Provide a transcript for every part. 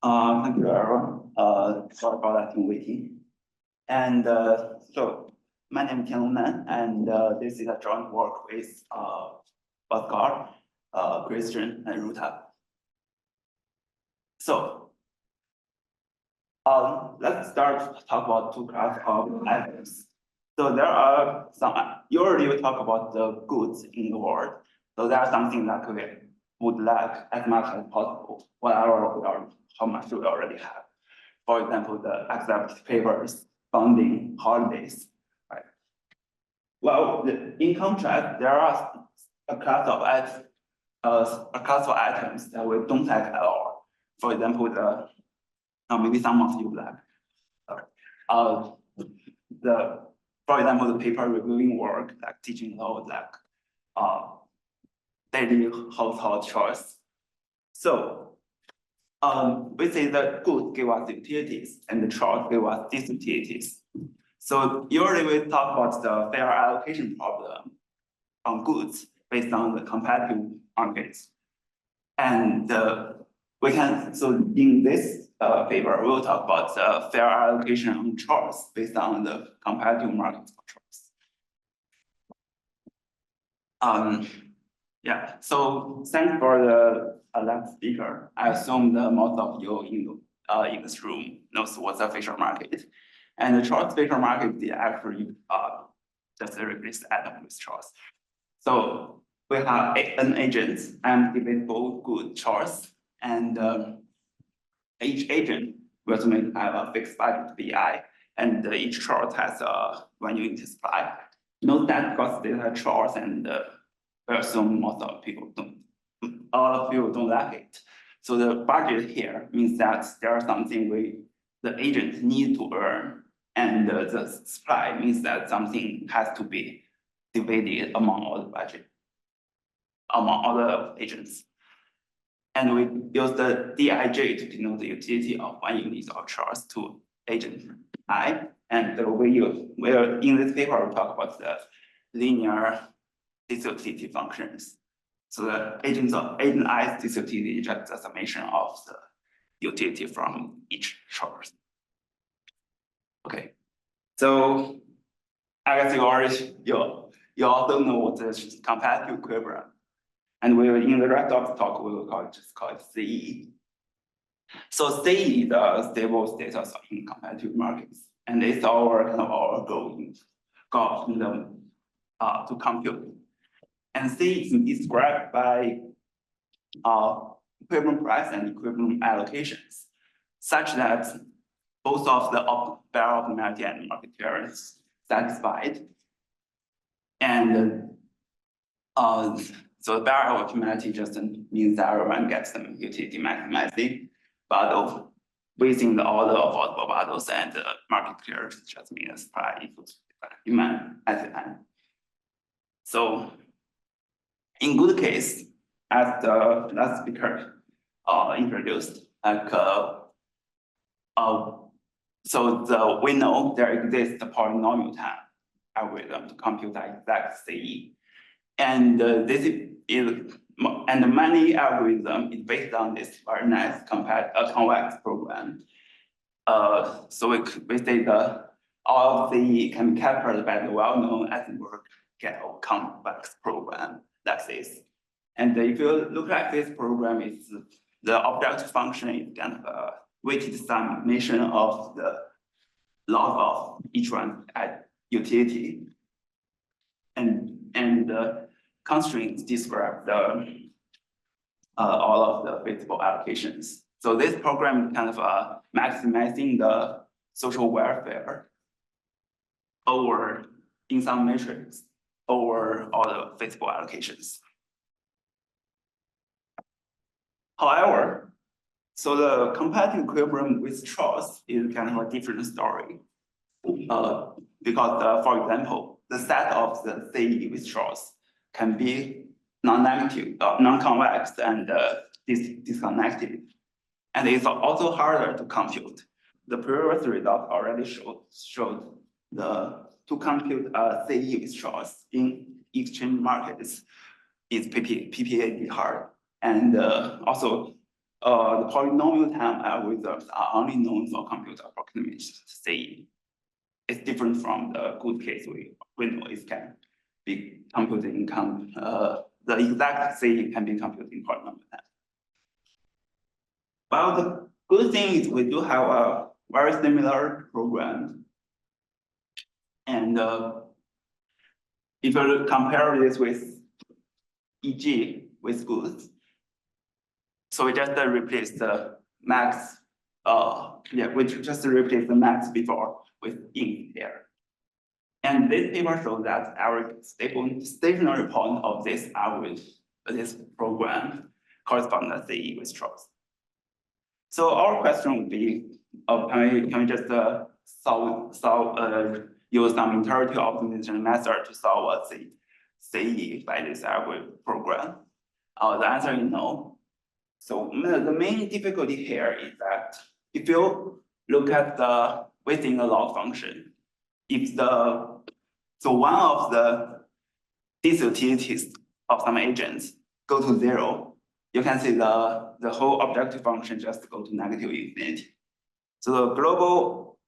Thank you, everyone. Sorry about that in waiting. And so my name is Tianlong Nan, and this is a joint work with Bhaskar, Christian, and Ruta. So let's start to talk about two classes of items. So there are some, usually we talk about the goods in the world. So there are something that we would like as much as possible, whatever we are, how much we already have. For example, the accepted papers, funding, holidays, right? Well, in contrast, there are a class of items that we don't like at all. For example, maybe some of you like, for example, the paper reviewing work, like teaching load, like daily household chores. So we say that goods give us utilities and the chores give us disutilities. So usually we talk about the fair allocation problem on goods based on the competitive markets. And we can, so in this paper, we'll talk about the fair allocation on chores based on the competitive markets for chores. Yeah, so thanks for the last speaker. I assume that most of you in this room knows what's a Fisher market. And the chores Fisher market is actually just a replace item with chores. So we have an agent and divisible good chores, and each agent will have a fixed budget BI, and each chore has one unit supply. Note that because they are chores, and we assume most of people don't, all of you don't like it. So the budget here means that there is something the agent need to earn, and the supply means that something has to be divided among all the budget, among all the agents. And we use the Dij to denote the utility of one unit of chores to agent I. And in this paper, we talk about the linear disutility functions. So the agent I's disutility is just a summation of the utility from each chores. Okay, so I guess you also know what the competitive equilibrium. And in the rest of the talk, we will just call it CE. So CE is the stable status in competitive markets, and it's our our goal to compute. And CE is described by equivalent price and equivalent allocations, such that both of the barrel optimality and market variance satisfied. And so the barrel optimality just means that everyone gets some utility maximizing, but within the order of affordable bottles, and the market clearance just means supply equals demand at the end. So in good case, as the last speaker introduced, like so we know there exists a polynomial time algorithm to compute the exact CE. And this is the money algorithm is based on this very nice convex program. So we say that all of the can be captured by the well-known Eisenberg-Gale convex program like this. And if you look at this program, it's the objective function is kind of a weighted summation of the log of each one at utility. And the constraints describe all of the feasible allocations. So this program is kind of maximizing the social welfare in some metrics over all the feasible allocations. However, so the competitive equilibrium with chores is kind of a different story. Because, for example, the set of the CE with chores can be non-negative, non-convex, and disconnected. And it's also harder to compute. The previous result already showed to compute CE with chores in exchange markets is PPA hard. And also the polynomial time algorithms are only known for computer approximation CE. It's different from the good case we know it can be computed in the exact CE can be computed in polynomial time. Well, the good thing is we do have a very similar program. And if you compare this with EG with goods, so we just replace the max, we just replace the max before with in here. And this paper shows that our stationary point of this algorithm, this program, corresponds to CE with Chores. So our question would be, can we just use some iterative optimization method to solve a CE by this algorithm program? The answer is no. So the main difficulty here is that if you look at the within the log function, if one of the disutilities of some agents go to 0, you can see the whole objective function just go to negative infinity. So the global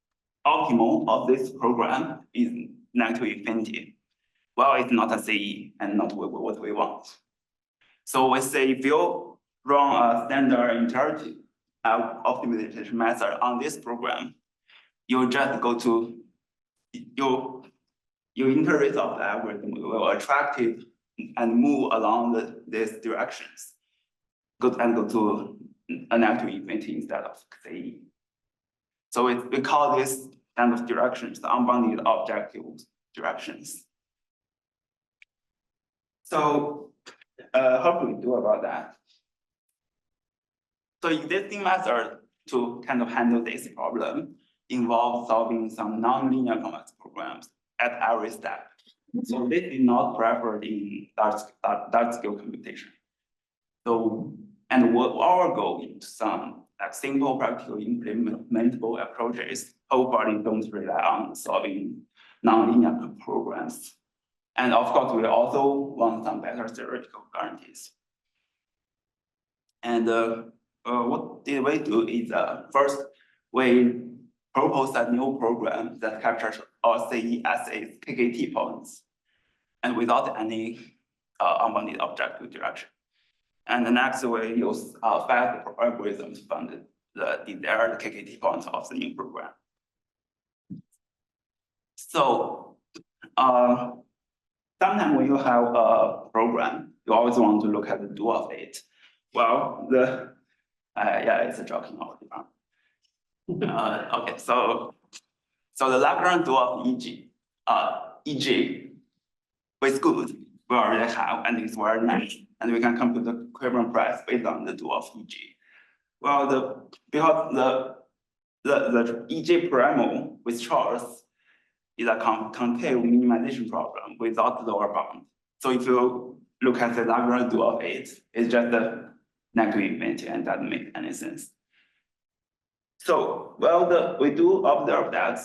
optimal of this program is negative infinity. Well, it's not a CE and not what we want. So we say if you run a standard iterative optimization method on this program, you just go to your interface of the algorithm will attract it and move along these directions. Go to a negative infinity instead of CE. So we call this kind of directions the unbounded objective directions. So how do we do about that? So existing method to kind of handle this problem involves solving some nonlinear complex programs at every step. So this is not preferred in large scale computation. So, and what our goal is some simple, practical, implementable approaches. Hopefully, don't rely on solving nonlinear programs. And of course, we also want some better theoretical guarantees. And what did we do is first we propose a new program that captures all CE as its KKT points, and without any unbounded objective direction. And the next we use fast algorithm to find the desired KKT points of the new program. So sometimes when you have a program, you always want to look at the do of it. Well, yeah, it's a joke in our department. Okay, so the Lagrange do of EG with good we already have, and it's very nice, and we can compute the equivalent price based on the do of EG. Well, because the EG primal with Chores is a concave minimization problem without lower bound. So if you look at the Lagrange do of it, it's just a negative infinity and doesn't make any sense. So, well, we do observe that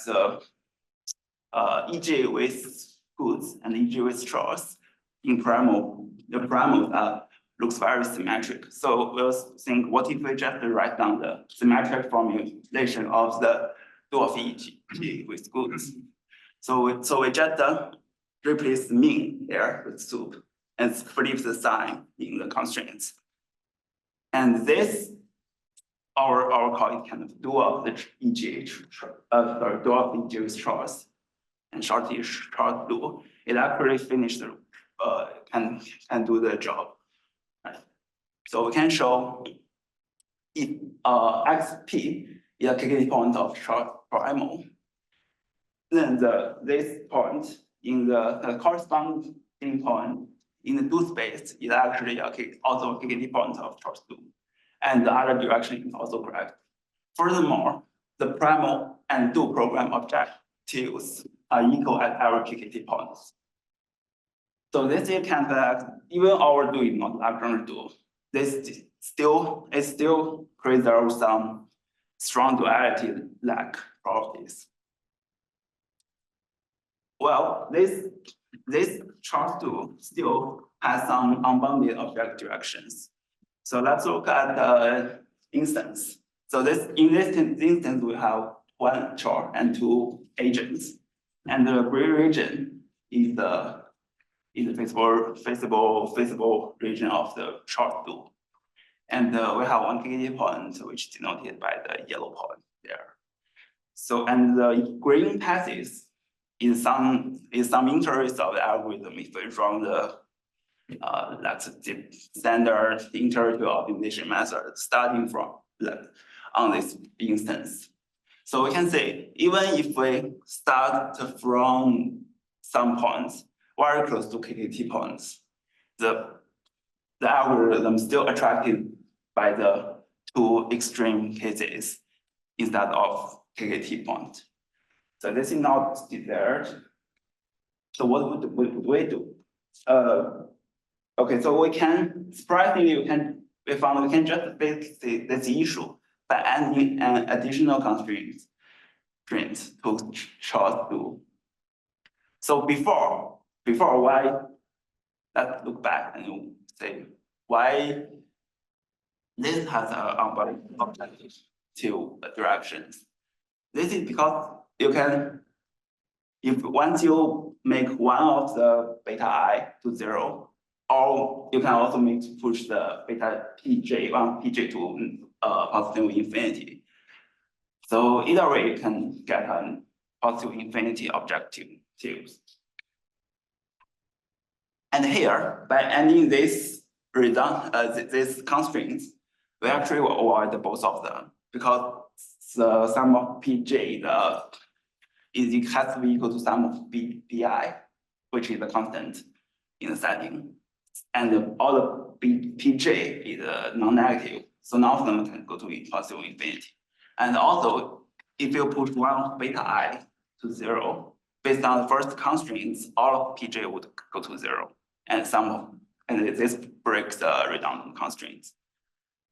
EG with goods and EG with Chores in primal, the primal looks very symmetric. So we'll think, what if we just write down the symmetric formulation of the do of EG with goods? So we just replace mean here with sup and flip the sign in the constraints. And this, our call it kind of do of the EG, do of EG with Chores and shorty short do. It actually finished the can do the job. Right? So we can show if XP is a KKT point of short primal, then this point in the corresponding point in the do space is actually also a KKT point of short do, and the other direction is also correct. Furthermore, the primal and do program objectives are equal at every KKT points. So this is kind of even our do is not Lagrange do. This still preserves some strong duality lack properties. Well, this chart do still has some unbounded object directions. So let's look at instance. So in this instance, we have one chore and two agents. And the gray region is the feasible region of the chore tool. And we have one KT point, which is denoted by the yellow point there. So, and the green passes is some interest of the algorithm if we run the that's the standard iterative optimization method starting from on this instance. So we can say, even if we start from some points very close to KKT points, the algorithm still attracted by the two extreme cases instead of KKT point. So this is not desired. So what would we do? Okay, so we can, surprisingly, we found we can just fix this issue by adding an additional constraint to chores tool. So before why, let's look back and say why this has an unbounded objective to directions. This is because you can, once you make one of the beta I to 0, or you can also push the beta pj, one pj to positive infinity. So either way, you can get a positive infinity objective. And here, by adding this these constraints, we actually will avoid both of them because the sum of pj has to be equal to sum of bi, which is the constant in the setting. And all the pj is non-negative, so none of them can go to positive infinity. And also, if you push one beta I to 0, based on the first constraints, all of pj would go to 0, and this breaks the redundant constraints.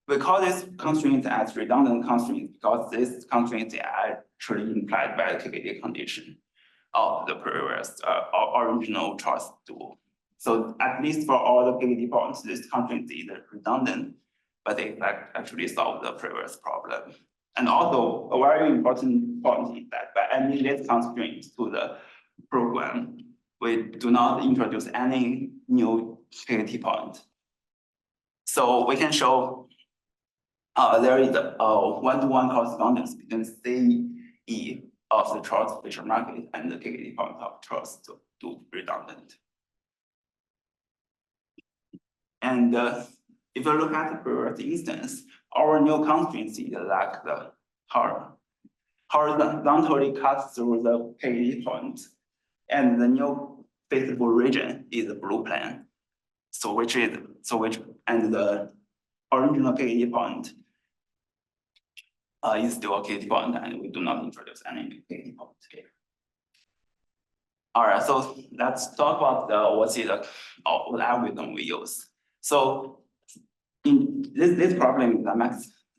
We call this constraint as redundant constraints because this constraint is actually implied by the KKT condition of the previous original chores tool. So at least for all the KKT points, this constraint is redundant, but it actually solves the previous problem. And also, a very important point is that by adding this constraint to the program, we do not introduce any new KKT point. So we can show there is a one-to-one correspondence between CE of the chores feature market and the KKT point of chores to do redundant. And if you look at the previous instance, our new constraint is like the horizontally cuts through the KKT point, and the new feasible region is the blue plane. And the original KKT point is still a KKT point, and we do not introduce any KKT point here. All right, so let's talk about what algorithm we use. So in this problem is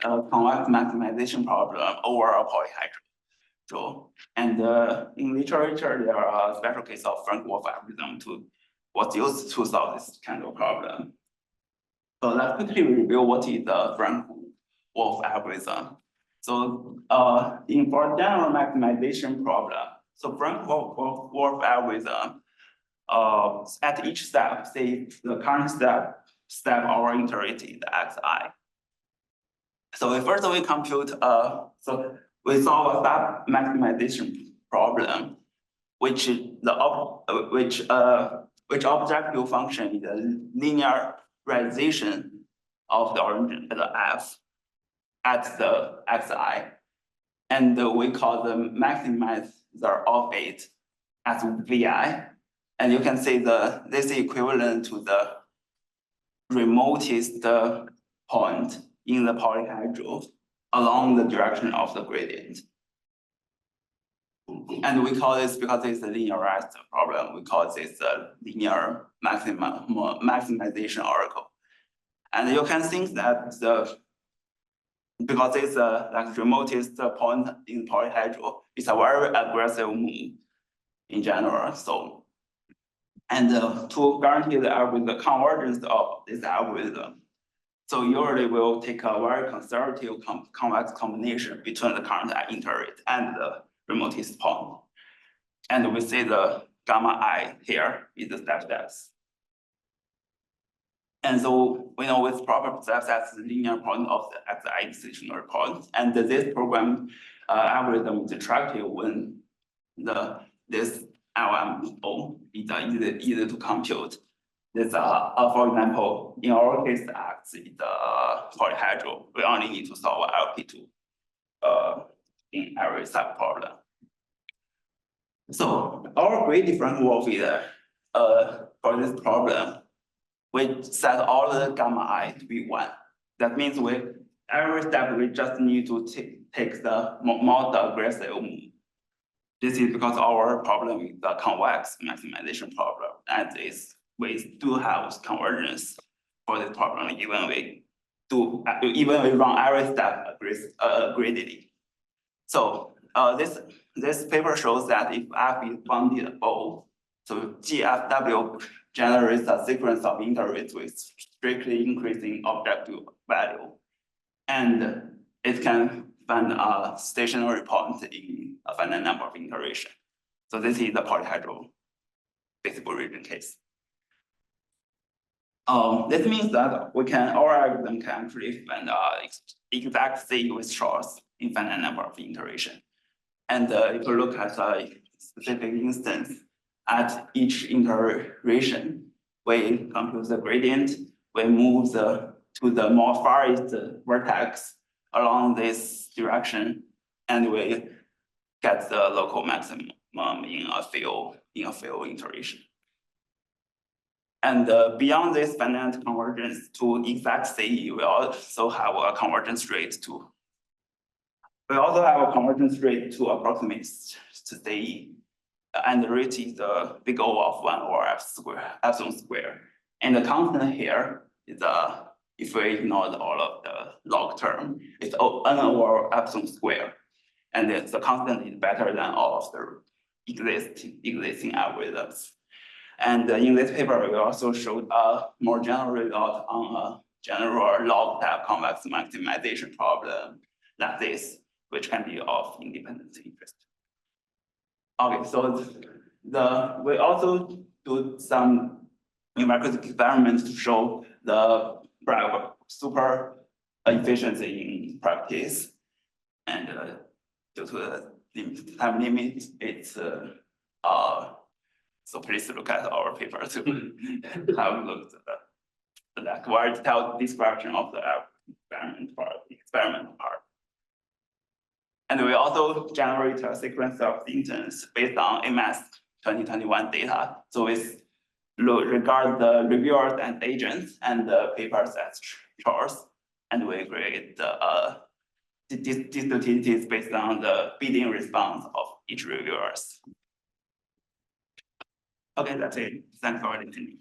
a convex maximization problem over a polyhedral. And in literature, there are a special case of Frank-Wolf algorithm was used to solve this kind of problem. So let's quickly review what is the Frank-Wolf algorithm. So for general maximization problem, so Frank-Wolf algorithm, at each step, say the current step our iterated xi. So first we compute, so we solve a step maximization problem, which objective function is a linearization of the origin, the f, at the xi, and we call the maximizer of it as vi, and you can see this is equivalent to the remotest point in the polyhedral along the direction of the gradient. And we call this, because it's a linearized problem, we call this a linear maximization oracle. And you can think that because it's like the remotest point in polyhedral, it's a very aggressive move in general. So, and to guarantee the convergence of this algorithm, So usually we'll take a very conservative convex combination between the current interrate and the remotest point. And we see the gamma I here is the step depth. And so we know with proper step that's the linear point of the xi stationary point. And this program algorithm is attractive when this LMO is easy to compute. This for example, in our case, X is polyhedral. We only need to solve LP2 in every subproblem. So our great differential will be for this problem, we set all the gamma I to be 1. That means every step we just need to take the more aggressive move. This is because our problem is the convex maximization problem, and we do have convergence for this problem even we run every step greedily. So this paper shows that if F is bounded O, so GFW generates a sequence of interrates with strictly increasing objective value, and it can find a stationary point in a finite number of iterations. So this is the polyhedral feasible region case. This means that our algorithm can actually find exact C with Chores in finite number of iterations. And if you look at a specific instance, at each iteration, we compute the gradient, we move to the more farthest vertex along this direction, and we get the local maximum in a field iteration. And beyond this finite convergence to exact CE, we also have a convergence rate to approximate to CE. And the rate is the big O of 1 over epsilon square. And the constant here is if we ignore all of the log term, it's N over epsilon square. And the constant is better than all of the existing algorithms. And in this paper, we also showed a more general result on a general log type convex maximization problem like this, which can be of independent interest. Okay, so we also do some numerical experiments to show the super efficiency in practice. And due to the time limit, it's so please look at our paper to have looked at that very detailed description of the experiment part. And we also generate a sequence of instances based on MS 2021 data. So we regard the reviewers and agents and the papers as chores, and we create the utilities based on the bidding response of each reviewers. Okay, that's it. Thanks for listening.